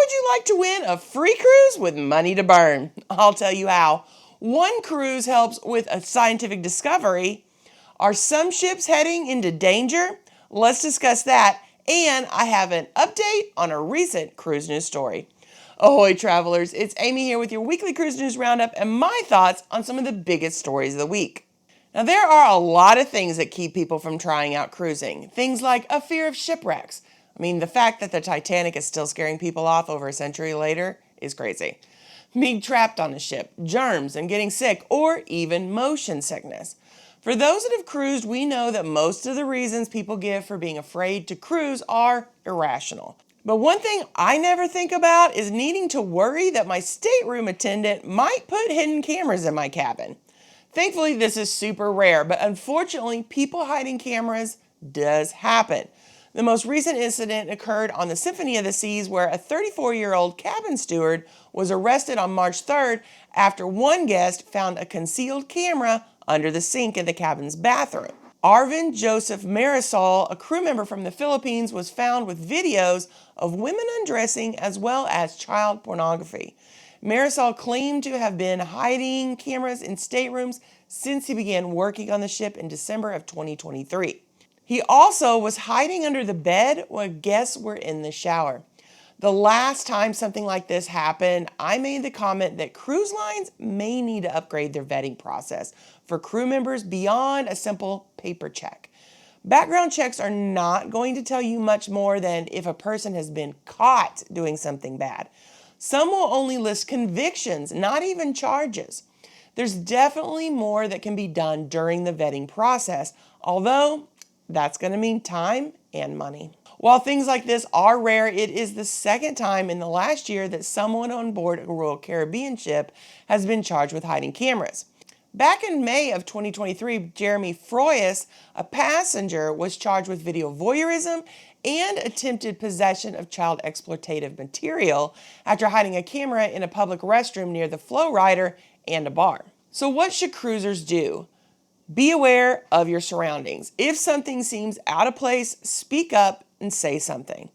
would you like to win a free cruise with money to burn? I'll tell you how. One cruise helps with a scientific discovery. Are some ships heading into danger? Let's discuss that. And I have an update on a recent cruise news story. Ahoy travelers, it's Amy here with your weekly Cruise News Roundup and my thoughts on some of the biggest stories of the week. Now there are a lot of things that keep people from trying out cruising. Things like a fear of shipwrecks. The fact that the Titanic is still scaring people off over a century later is crazy. Being trapped on a ship, germs and getting sick, or even motion sickness. For those that have cruised, we know that most of the reasons people give for being afraid to cruise are irrational. But one thing I never think about is needing to worry that my stateroom attendant might put hidden cameras in my cabin. Thankfully, this is super rare, but unfortunately, people hiding cameras does happen. The most recent incident occurred on the Symphony of the Seas where a 34-year-old cabin steward was arrested on March 3rd after one guest found a concealed camera under the sink in the cabin's bathroom. Arvin Joseph Marisol, a crew member from the Philippines, was found with videos of women undressing as well as child pornography. Marisol claimed to have been hiding cameras in staterooms since he began working on the ship in December of 2023. He also was hiding under the bed while guests were in the shower. The last time something like this happened, I made the comment that cruise lines may need to upgrade their vetting process for crew members beyond a simple paper check. Background checks are not going to tell you much more than if a person has been caught doing something bad. Some will only list convictions, not even charges. There's definitely more that can be done during the vetting process, although that's going to mean time and money. While things like this are rare, it is the second time in the last year that someone on board a Royal Caribbean ship has been charged with hiding cameras. Back in May of 2023, Jeremy Froyas, a passenger, was charged with video voyeurism and attempted possession of child exploitative material after hiding a camera in a public restroom near the Flow Rider and a bar. So what should cruisers do? Be aware of your surroundings. If something seems out of place, speak up and say something.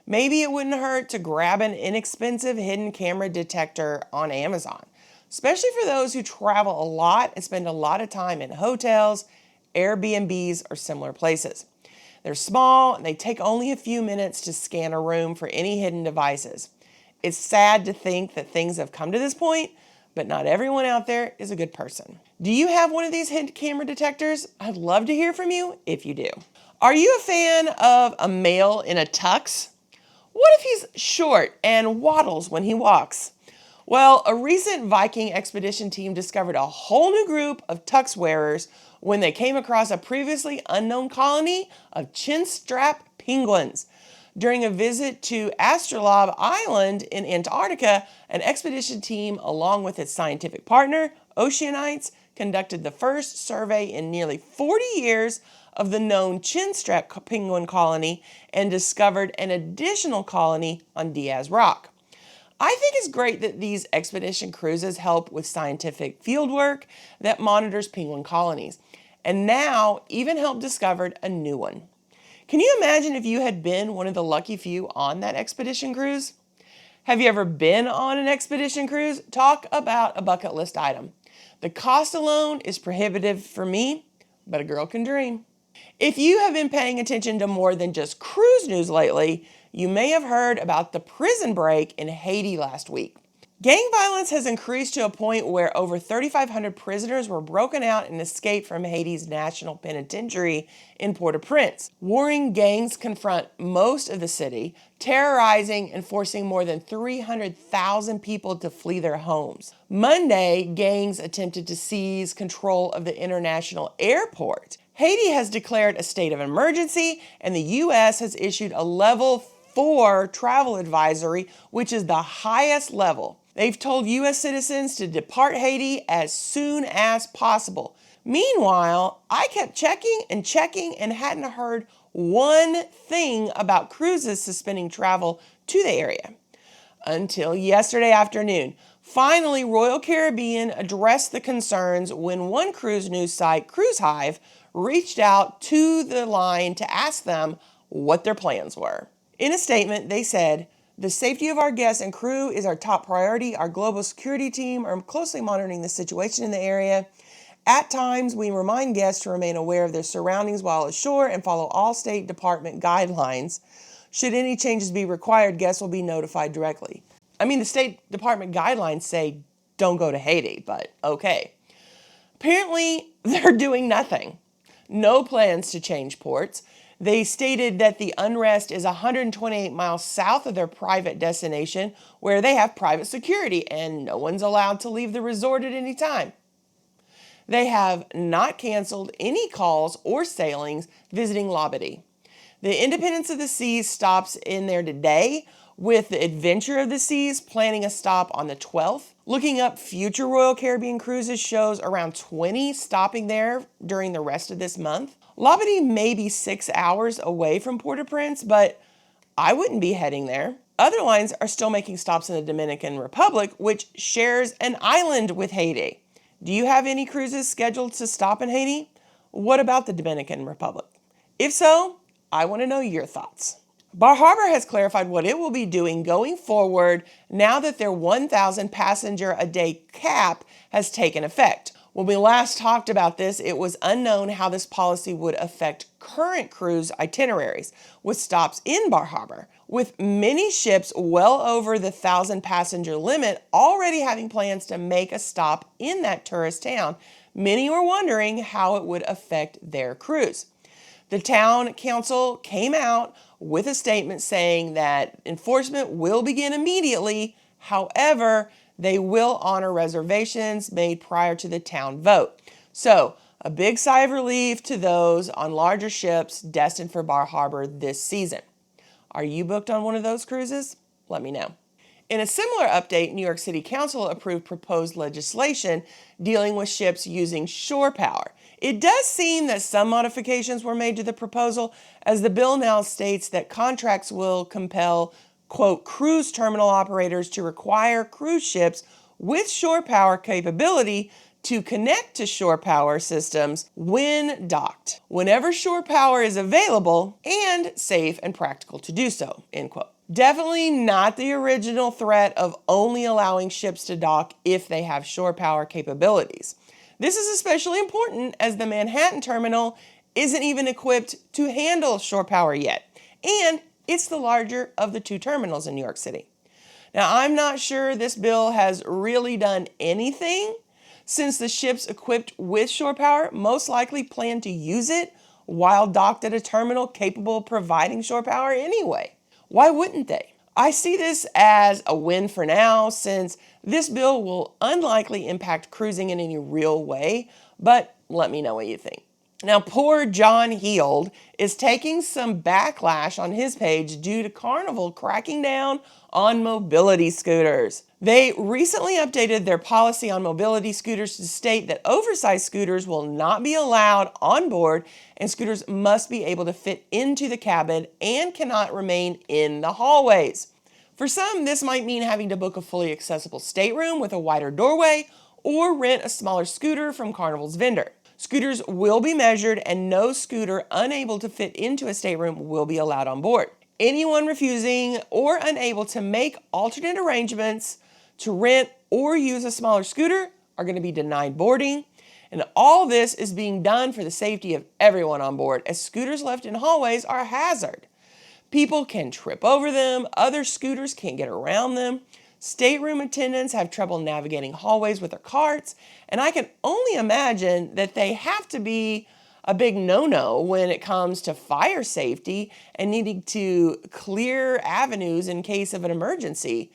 Maybe it wouldn't hurt to grab an inexpensive hidden camera detector on Amazon, especially for those who travel a lot and spend a lot of time in hotels, Airbnbs, or similar places. They're small and they take only a few minutes to scan a room for any hidden devices. It's sad to think that things have come to this point, but not everyone out there is a good person. Do you have one of these hidden camera detectors? I'd love to hear from you if you do. Are you a fan of a male in a tux? What if he's short and waddles when he walks? Well, a recent Viking expedition team discovered a whole new group of tux wearers when they came across a previously unknown colony of chin-strap penguins. During a visit to Astrolabe Island in Antarctica, an expedition team, along with its scientific partner, Oceanites, conducted the first survey in nearly 40 years of the known chin-strap penguin colony and discovered an additional colony on Diaz Rock. I think it's great that these expedition cruises help with scientific fieldwork that monitors penguin colonies, and now even help discover a new one. Can you imagine if you had been one of the lucky few on that expedition cruise? Have you ever been on an expedition cruise? Talk about a bucket list item. The cost alone is prohibitive for me, but a girl can dream. If you have been paying attention to more than just cruise news lately, you may have heard about the prison break in Haiti last week. Gang violence has increased to a point where over 3,500 prisoners were broken out and escaped from Haiti's National Penitentiary in Port-au-Prince. Warring gangs confront most of the city, terrorizing and forcing more than 300,000 people to flee their homes. Monday, gangs attempted to seize control of the international airport. Haiti has declared a state of emergency, and the U.S. has issued a level 4 travel advisory, which is the highest level. They've told U.S. citizens to depart Haiti as soon as possible. Meanwhile, I kept checking and hadn't heard one thing about cruises suspending travel to the area. Until yesterday afternoon. Finally, Royal Caribbean addressed the concerns when one cruise news site, Cruise Hive, reached out to the line to ask them what their plans were. In a statement, they said, The safety of our guests and crew is our top priority. Our global security team are closely monitoring the situation in the area. At times, we remind guests to remain aware of their surroundings while ashore and follow all State Department guidelines. Should any changes be required, guests will be notified directly. I mean, the State Department guidelines say don't go to Haiti, but okay. Apparently, they're doing nothing. No plans to change ports. They stated that the unrest is 128 miles south of their private destination, where they have private security and no one's allowed to leave the resort at any time. They have not canceled any calls or sailings visiting Labadee. The Independence of the Seas stops in there today, with the Adventure of the Seas planning a stop on the 12th. Looking up future Royal Caribbean cruises shows around 20 stopping there during the rest of this month. Labadee may be 6 hours away from Port-au-Prince, but I wouldn't be heading there. Other lines are still making stops in the Dominican Republic, which shares an island with Haiti. Do you have any cruises scheduled to stop in Haiti? What about the Dominican Republic? If so, I want to know your thoughts. Bar Harbor has clarified what it will be doing going forward now that their 1,000 passenger a day cap has taken effect. When we last talked about this, it was unknown how this policy would affect current cruise itineraries with stops in Bar Harbor. With many ships well over the 1,000 passenger limit already having plans to make a stop in that tourist town, many were wondering how it would affect their cruise. The town council came out with a statement saying that enforcement will begin immediately. However, they will honor reservations made prior to the town vote. So, a big sigh of relief to those on larger ships destined for Bar Harbor this season. Are you booked on one of those cruises? Let me know. In a similar update, New York City Council approved proposed legislation dealing with ships using shore power. It does seem that some modifications were made to the proposal, as the bill now states that contracts will compel, quote, cruise terminal operators to require cruise ships with shore power capability to connect to shore power systems when docked, whenever shore power is available and safe and practical to do so, end quote. Definitely not the original threat of only allowing ships to dock if they have shore power capabilities. This is especially important as the Manhattan terminal isn't even equipped to handle shore power yet, and it's the larger of the two terminals in New York City. Now, I'm not sure this bill has really done anything, since the ships equipped with shore power most likely plan to use it while docked at a terminal capable of providing shore power anyway. Why wouldn't they? I see this as a win for now, since this bill will unlikely impact cruising in any real way, but let me know what you think. Now, poor John Heald is taking some backlash on his page due to Carnival cracking down on mobility scooters. They recently updated their policy on mobility scooters to state that oversized scooters will not be allowed on board, and scooters must be able to fit into the cabin and cannot remain in the hallways. For some, this might mean having to book a fully accessible stateroom with a wider doorway or rent a smaller scooter from Carnival's vendor. Scooters will be measured, and no scooter unable to fit into a stateroom will be allowed on board. Anyone refusing or unable to make alternate arrangements to rent or use a smaller scooter are going to be denied boarding. And all this is being done for the safety of everyone on board, as scooters left in hallways are a hazard. People can trip over them, other scooters can't get around them. Stateroom attendants have trouble navigating hallways with their carts, and I can only imagine that they have to be a big no-no when it comes to fire safety and needing to clear avenues in case of an emergency.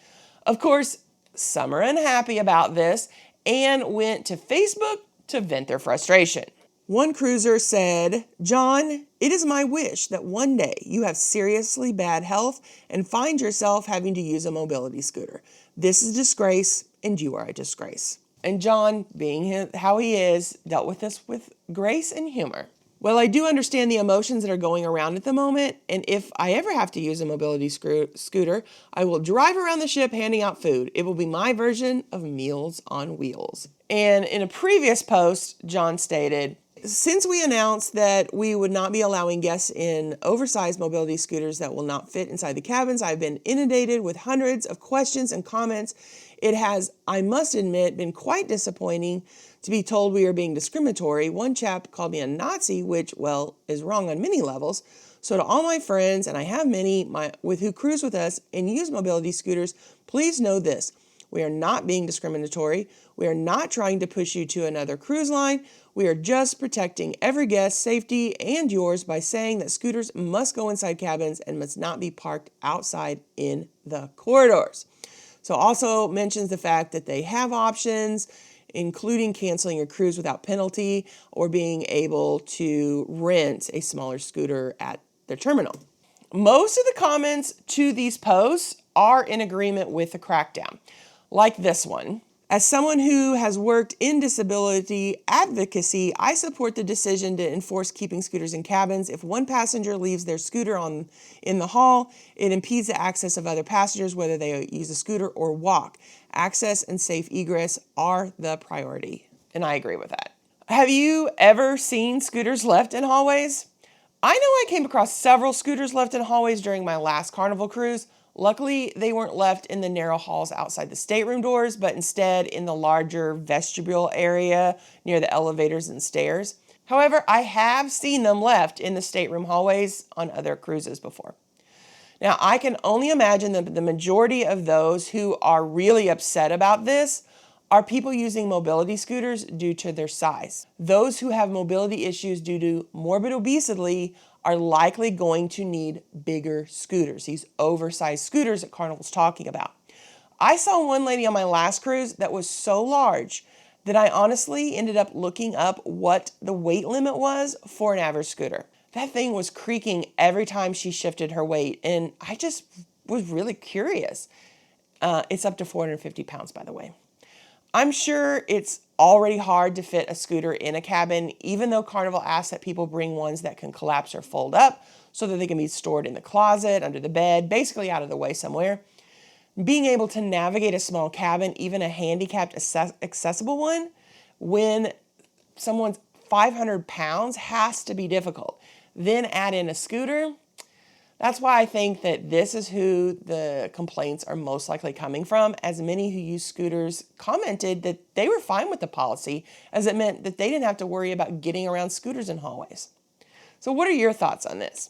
Of course, some are unhappy about this and went to Facebook to vent their frustration. One cruiser said, "John, it is my wish that one day you have seriously bad health and find yourself having to use a mobility scooter. This is a disgrace, and you are a disgrace." And John, being how he is, dealt with this with grace and humor. Well, I do understand the emotions that are going around at the moment, and if I ever have to use a mobility scooter, I will drive around the ship handing out food. It will be my version of Meals on Wheels. And in a previous post, John stated, Since we announced that we would not be allowing guests in oversized mobility scooters that will not fit inside the cabins, I've been inundated with hundreds of questions and comments. It has, I must admit, been quite disappointing to be told we are being discriminatory. One chap called me a Nazi, which, well, is wrong on many levels. So to all my friends, and I have many who cruise with us and use mobility scooters, please know this. We are not being discriminatory. We are not trying to push you to another cruise line. We are just protecting every guest's safety and yours by saying that scooters must go inside cabins and must not be parked outside in the corridors. So also mentions the fact that they have options, including canceling your cruise without penalty or being able to rent a smaller scooter at their terminal. Most of the comments to these posts are in agreement with the crackdown, like this one. As someone who has worked in disability advocacy, I support the decision to enforce keeping scooters in cabins. If one passenger leaves their scooter in the hall, it impedes the access of other passengers, whether they use a scooter or walk. Access and safe egress are the priority, and I agree with that. Have you ever seen scooters left in hallways? I know I came across several scooters left in hallways during my last Carnival cruise. Luckily, they weren't left in the narrow halls outside the stateroom doors, but instead in the larger vestibule area near the elevators and stairs. However, I have seen them left in the stateroom hallways on other cruises before. Now, I can only imagine that the majority of those who are really upset about this are people using mobility scooters due to their size. Those who have mobility issues due to morbid obesity are likely going to need bigger scooters, these oversized scooters that Carnival's talking about. I saw one lady on my last cruise that was so large that I honestly ended up looking up what the weight limit was for an average scooter. That thing was creaking every time she shifted her weight, and I just was really curious. It's up to 450 pounds, by the way. I'm sure it's already hard to fit a scooter in a cabin, even though Carnival asks that people bring ones that can collapse or fold up so that they can be stored in the closet, under the bed, basically out of the way somewhere. Being able to navigate a small cabin, even a handicapped accessible one, when someone's 500 pounds has to be difficult. Then add in a scooter. That's why I think that this is who the complaints are most likely coming from, as many who use scooters commented that they were fine with the policy, as it meant that they didn't have to worry about getting around scooters in hallways. So what are your thoughts on this?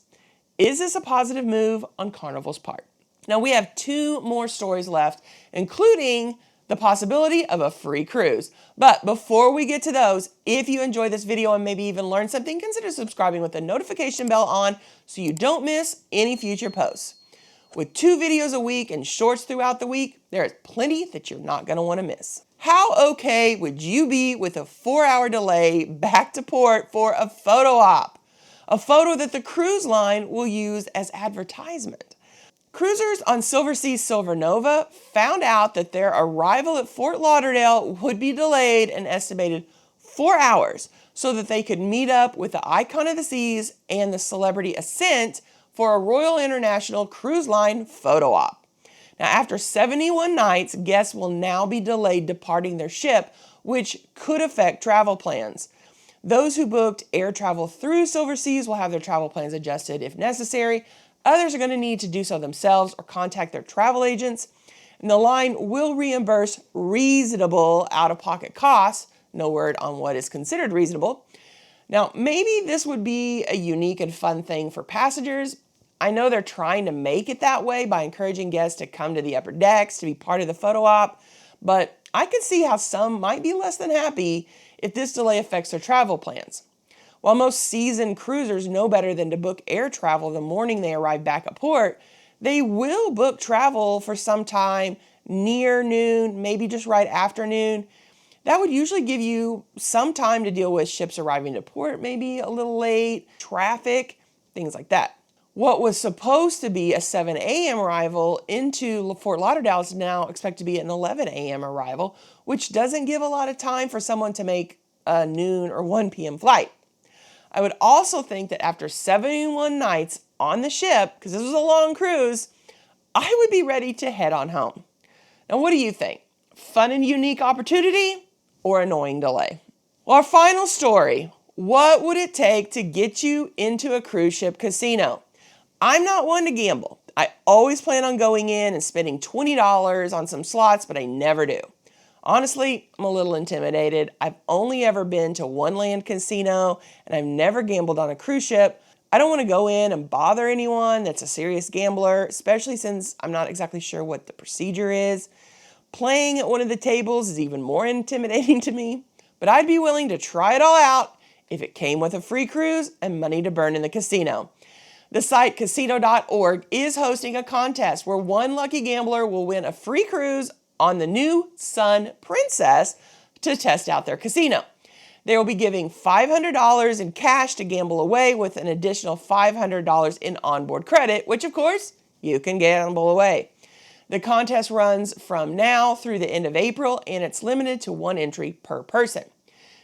Is this a positive move on Carnival's part? Now we have 2 more stories left, including the possibility of a free cruise. But before we get to those, if you enjoyed this video and maybe even learned something, consider subscribing with the notification bell on so you don't miss any future posts. With 2 videos a week and shorts throughout the week, there is plenty that you're not going to want to miss. How okay would you be with a 4-hour delay back to port for a photo op? A photo that the cruise line will use as advertisement. Cruisers on Silversea's Silver Nova found out that their arrival at Fort Lauderdale would be delayed an estimated 4 hours so that they could meet up with the Icon of the Seas and the celebrity Ascent for a Royal International Cruise Line photo op. Now, after 71 nights, guests will now be delayed departing their ship, which could affect travel plans. Those who booked air travel through Silverseas will have their travel plans adjusted if necessary. Others are going to need to do so themselves or contact their travel agents. And the line will reimburse reasonable out-of-pocket costs. No word on what is considered reasonable. Now, maybe this would be a unique and fun thing for passengers. I know they're trying to make it that way by encouraging guests to come to the upper decks to be part of the photo op, but I could see how some might be less than happy if this delay affects their travel plans. While most seasoned cruisers know better than to book air travel the morning they arrive back at port, they will book travel for some time near noon, maybe just right after noon. That would usually give you some time to deal with ships arriving to port, maybe a little late, traffic, things like that. What was supposed to be a 7 a.m. arrival into Fort Lauderdale is now expected to be an 11 a.m. arrival, which doesn't give a lot of time for someone to make a noon or 1 p.m. flight. I would also think that after 71 nights on the ship, because this was a long cruise, I would be ready to head on home. Now, what do you think? Fun and unique opportunity or annoying delay? Well, our final story. What would it take to get you into a cruise ship casino? I'm not one to gamble. I always plan on going in and spending $20 on some slots, but I never do. Honestly, I'm a little intimidated. I've only ever been to one land casino, and I've never gambled on a cruise ship. I don't want to go in and bother anyone that's a serious gambler, especially since I'm not exactly sure what the procedure is. Playing at one of the tables is even more intimidating to me, but I'd be willing to try it all out if it came with a free cruise and money to burn in the casino. The site casino.org is hosting a contest where one lucky gambler will win a free cruise on the new Sun Princess to test out their casino. They will be giving $500 in cash to gamble away with an additional $500 in onboard credit, which of course you can gamble away. The contest runs from now through the end of April, and it's limited to one entry per person.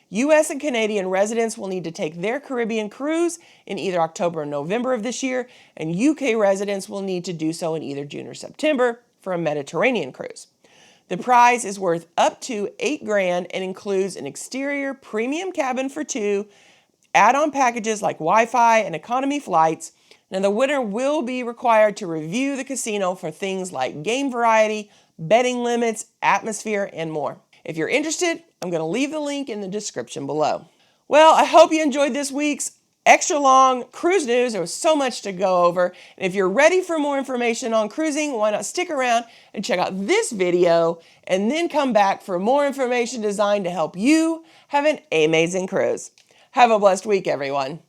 U.S. and Canadian residents will need to take their Caribbean cruise in either October or November of this year, and UK residents will need to do so in either June or September for a Mediterranean cruise. The prize is worth up to $8,000 and includes an exterior premium cabin for two, add-on packages like Wi-Fi and economy flights. Now, the winner will be required to review the casino for things like game variety, betting limits, atmosphere, and more. If you're interested, I'm going to leave the link in the description below. Well, I hope you enjoyed this week's extra long cruise news. There was so much to go over. And if you're ready for more information on cruising, why not stick around and check out this video and then come back for more information designed to help you have an amazing cruise. Have a blessed week, everyone.